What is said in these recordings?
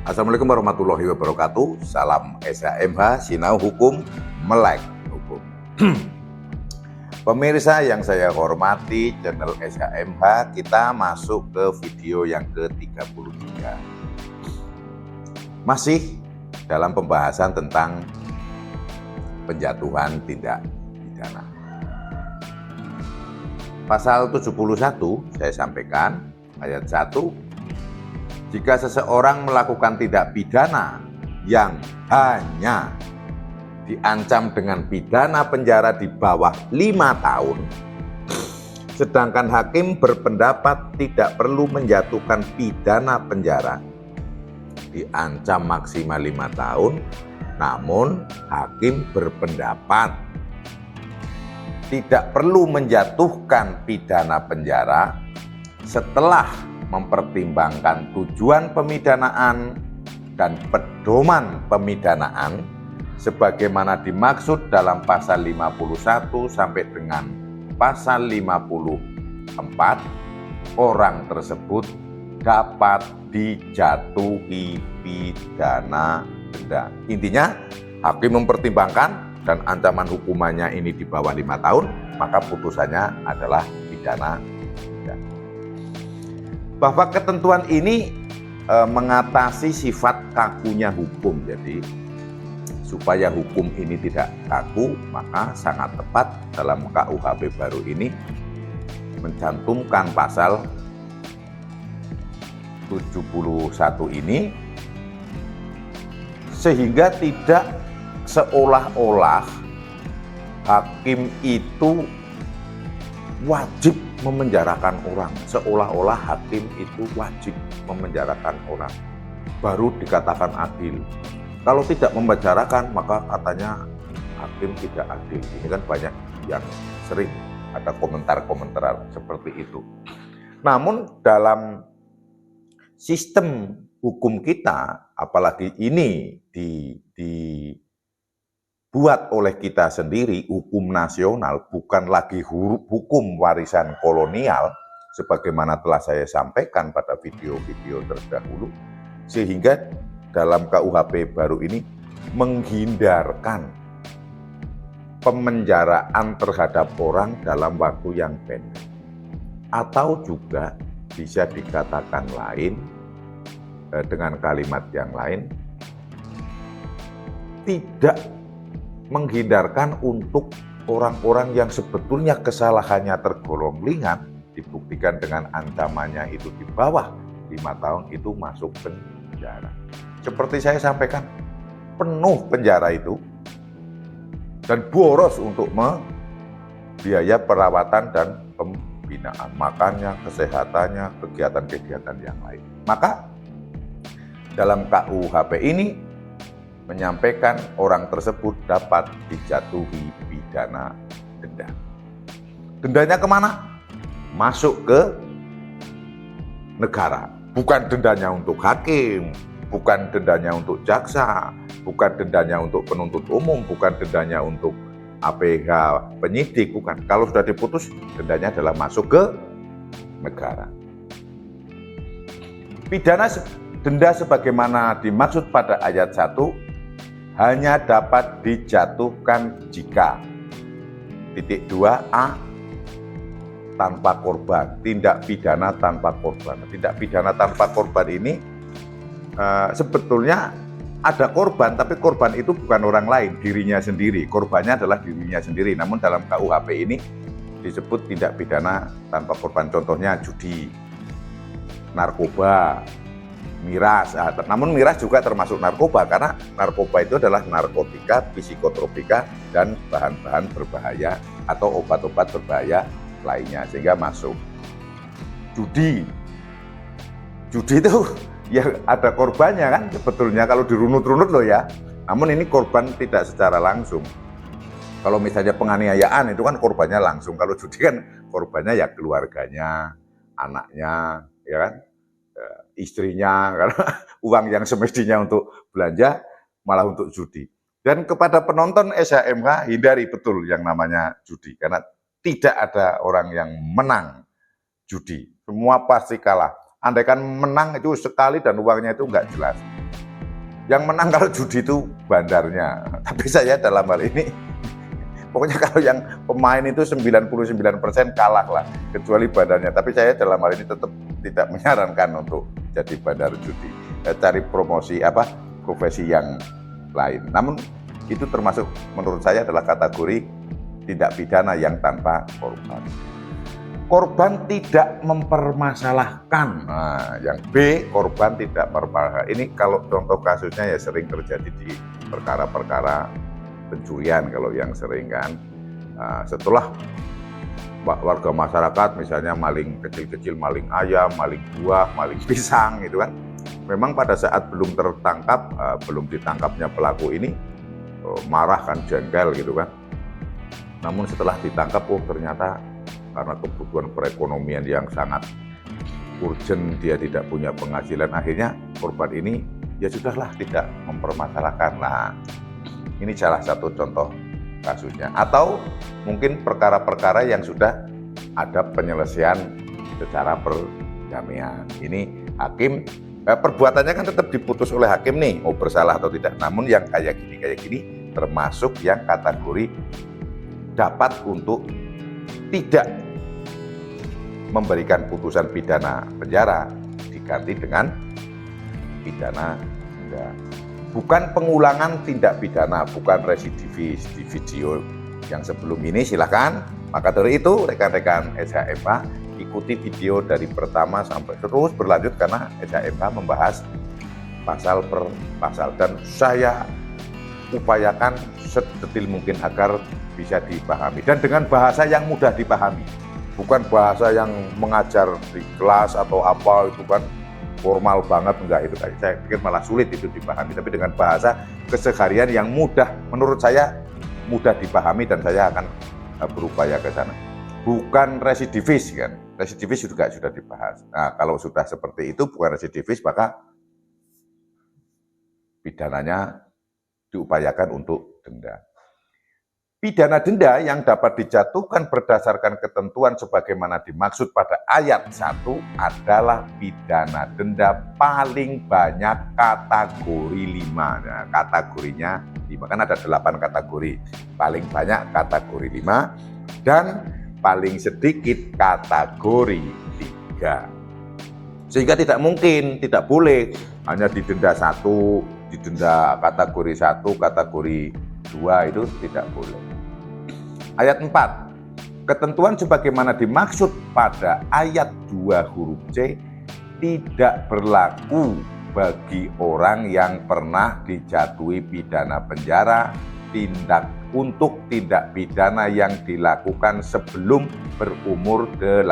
Assalamualaikum warahmatullahi wabarakatuh. Salam SHMH, Sinau Hukum, Melek Hukum. Pemirsa yang saya hormati, channel SHMH, kita masuk ke video yang ke-33. Masih dalam pembahasan tentang penjatuhan tindak pidana. Pasal 71 saya sampaikan, ayat 1, jika seseorang melakukan tindak pidana yang hanya diancam dengan pidana penjara di bawah 5 tahun, sedangkan hakim berpendapat tidak perlu menjatuhkan pidana penjara, diancam maksimal 5 tahun, namun hakim berpendapat tidak perlu menjatuhkan pidana penjara setelah mempertimbangkan tujuan pemidanaan dan pedoman pemidanaan sebagaimana dimaksud dalam pasal 51 sampai dengan pasal 54, orang tersebut dapat dijatuhi pidana denda. Intinya, hakim mempertimbangkan dan ancaman hukumannya ini di bawah 5 tahun, maka putusannya adalah pidana denda. Bahwa ketentuan ini mengatasi sifat kakunya hukum. Jadi supaya hukum ini tidak kaku, maka sangat tepat dalam KUHP baru ini mencantumkan pasal 71 ini, sehingga tidak seolah-olah hakim itu wajib memenjarakan orang, seolah-olah hakim itu wajib memenjarakan orang, baru dikatakan adil. Kalau tidak memenjarakan, maka katanya hakim tidak adil. Ini kan banyak yang sering ada komentar-komentar seperti itu. Namun dalam sistem hukum kita, apalagi ini dibuat oleh kita sendiri, hukum nasional, bukan lagi hukum warisan kolonial, sebagaimana telah saya sampaikan pada video-video terdahulu, sehingga dalam KUHP baru ini menghindarkan pemenjaraan terhadap orang dalam waktu yang pendek. Atau juga bisa dikatakan lain, dengan kalimat yang lain, tidak menghindarkan untuk orang-orang yang sebetulnya kesalahannya tergolong ringan, dibuktikan dengan ancamannya itu di bawah 5 tahun, itu masuk penjara. Seperti saya sampaikan, penuh penjara itu, dan boros untuk biaya perawatan dan pembinaan, makannya, kesehatannya, kegiatan-kegiatan yang lain. Maka dalam KUHP ini menyampaikan orang tersebut dapat dijatuhi pidana denda. Dendanya kemana? Masuk ke negara. Bukan dendanya untuk hakim, bukan dendanya untuk jaksa, bukan dendanya untuk penuntut umum, bukan dendanya untuk APH penyidik, bukan. Kalau sudah diputus, dendanya adalah masuk ke negara. Pidana denda sebagaimana dimaksud pada ayat 1 hanya dapat dijatuhkan jika titik 2a tanpa korban, tindak pidana tanpa korban. Tindak pidana tanpa korban ini sebetulnya ada korban, tapi korban itu bukan orang lain, dirinya sendiri. Korbannya adalah dirinya sendiri. Namun dalam KUHP ini disebut tindak pidana tanpa korban. Contohnya judi, narkoba, miras. Namun miras juga termasuk narkoba, karena narkoba itu adalah narkotika, psikotropika, dan bahan-bahan berbahaya atau obat-obat berbahaya lainnya, sehingga masuk. Judi itu ya ada korbannya kan sebetulnya kalau dirunut-runut loh ya. Namun ini korban tidak secara langsung. Kalau misalnya penganiayaan itu kan korbannya langsung. Kalau judi kan korbannya ya keluarganya, anaknya, ya kan, istrinya, karena uang yang semestinya untuk belanja malah untuk judi. Dan kepada penonton SHMH, hindari betul yang namanya judi, karena tidak ada orang yang menang judi. Semua pasti kalah. Andaikan menang itu sekali dan uangnya itu nggak jelas. Yang menang kalau judi itu bandarnya. Tapi saya dalam hal ini, pokoknya kalau yang pemain itu 99% kalah lah, kecuali bandarnya. Tapi saya dalam hal ini tetap tidak menyarankan untuk jadi bandar judi. Cari profesi yang lain. Namun itu termasuk menurut saya adalah kategori tindak pidana yang tanpa korban. Korban tidak mempermasalahkan. Nah, yang B, korban tidak mempermasalahkan. Ini kalau contoh kasusnya ya sering terjadi di perkara-perkara pencurian kalau yang sering kan. Nah, setelah warga masyarakat misalnya maling kecil-kecil, maling ayam, maling buah, maling pisang gitu kan. Memang pada saat belum tertangkap, belum ditangkapnya pelaku ini marah kan, jengkel gitu kan. Namun setelah ditangkap, ternyata karena kebutuhan perekonomian yang sangat urgent, dia tidak punya penghasilan, akhirnya korban ini ya sudahlah tidak mempermasalahkan. Nah, ini salah satu contoh kasusnya. Atau mungkin perkara-perkara yang sudah ada penyelesaian secara perdamaian. Ini hakim, perbuatannya kan tetap diputus oleh hakim nih, mau bersalah atau tidak. Namun yang kayak gini termasuk yang kategori dapat untuk tidak memberikan putusan pidana penjara, diganti dengan pidana denda. Bukan pengulangan tindak pidana, bukan residivis. Di video yang sebelum ini silakan. Maka dari itu rekan-rekan SHMH ikuti video dari pertama sampai terus berlanjut, karena SHMH membahas pasal per pasal dan saya upayakan sedetil mungkin agar bisa dipahami dan dengan bahasa yang mudah dipahami, bukan bahasa yang mengajar di kelas atau apa itu kan formal banget, enggak. Itu saya pikir malah sulit itu dipahami, tapi dengan bahasa keseharian yang mudah, menurut saya mudah dipahami, dan saya akan berupaya ke sana. Bukan residivis kan, residivis juga sudah dibahas. Nah, kalau sudah seperti itu bukan residivis, maka pidananya diupayakan untuk denda. Pidana denda yang dapat dijatuhkan berdasarkan ketentuan sebagaimana dimaksud pada ayat 1 adalah pidana denda paling banyak kategori 5. Nah, kategorinya 5, kan ada 8 kategori. Paling banyak kategori 5 dan paling sedikit kategori 3. Sehingga tidak mungkin, tidak boleh hanya didenda 1, didenda kategori 1, kategori 2, itu tidak boleh. Ayat 4, ketentuan sebagaimana dimaksud pada ayat 2 huruf C tidak berlaku bagi orang yang pernah dijatuhi pidana penjara untuk tindak pidana yang dilakukan sebelum berumur 18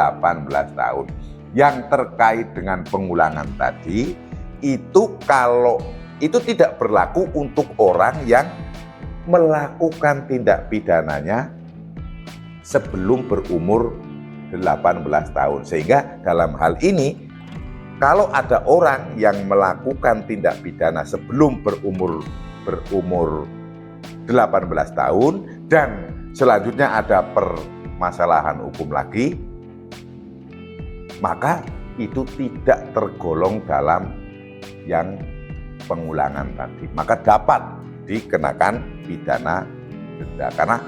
tahun. Yang terkait dengan pengulangan tadi, itu kalau itu tidak berlaku untuk orang yang melakukan tindak pidananya sebelum berumur 18 tahun. Sehingga dalam hal ini, kalau ada orang yang melakukan tindak pidana sebelum berumur 18 tahun dan selanjutnya ada permasalahan hukum lagi, maka itu tidak tergolong dalam yang pengulangan tadi. Maka dapat dikenakan pidana denda, karena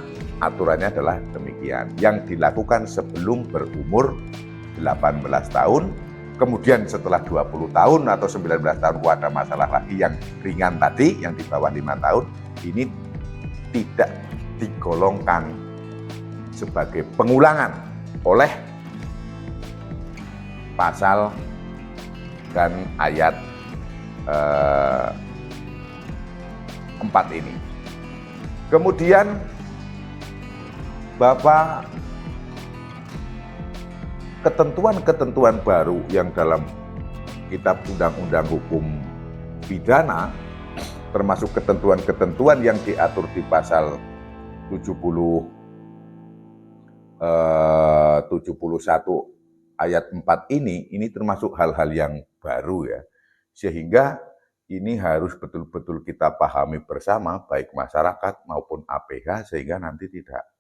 aturannya adalah demikian. Yang dilakukan sebelum berumur 18 tahun, kemudian setelah 20 tahun atau 19 tahun ada masalah lagi yang ringan tadi, yang di bawah 5 tahun, ini tidak digolongkan sebagai pengulangan oleh pasal dan ayat 4 ini. Kemudian Bapak, ketentuan-ketentuan baru yang dalam kitab undang-undang hukum pidana, termasuk ketentuan-ketentuan yang diatur di pasal 71 ayat 4 ini termasuk hal-hal yang baru ya. Sehingga ini harus betul-betul kita pahami bersama, baik masyarakat maupun APH, sehingga nanti tidak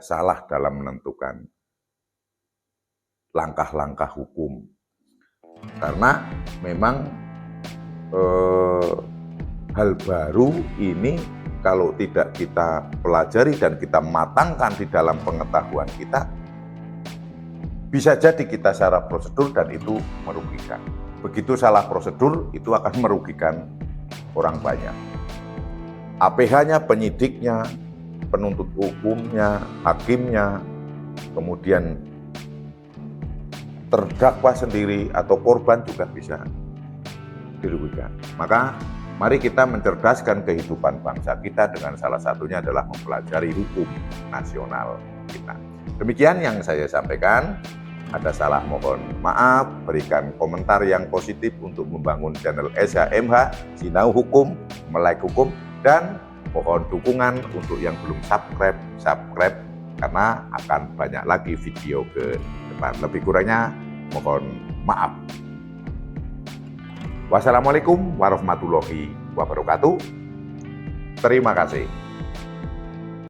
salah dalam menentukan langkah-langkah hukum. Karena memang hal baru ini kalau tidak kita pelajari dan kita matangkan di dalam pengetahuan kita, bisa jadi kita salah prosedur dan itu merugikan. Begitu salah prosedur, itu akan merugikan orang banyak. APH-nya, penyidiknya, penuntut hukumnya, hakimnya, kemudian terdakwa sendiri atau korban juga bisa dirugikan. Maka mari kita mencerdaskan kehidupan bangsa kita dengan salah satunya adalah mempelajari hukum nasional kita. Demikian yang saya sampaikan. Ada salah mohon maaf, berikan komentar yang positif untuk membangun channel SHMH, Sinau Hukum, Melek Hukum, dan mohon dukungan untuk yang belum subscribe karena akan banyak lagi video ke depan. Lebih kurangnya mohon maaf. Wassalamualaikum warahmatullahi wabarakatuh. Terima kasih.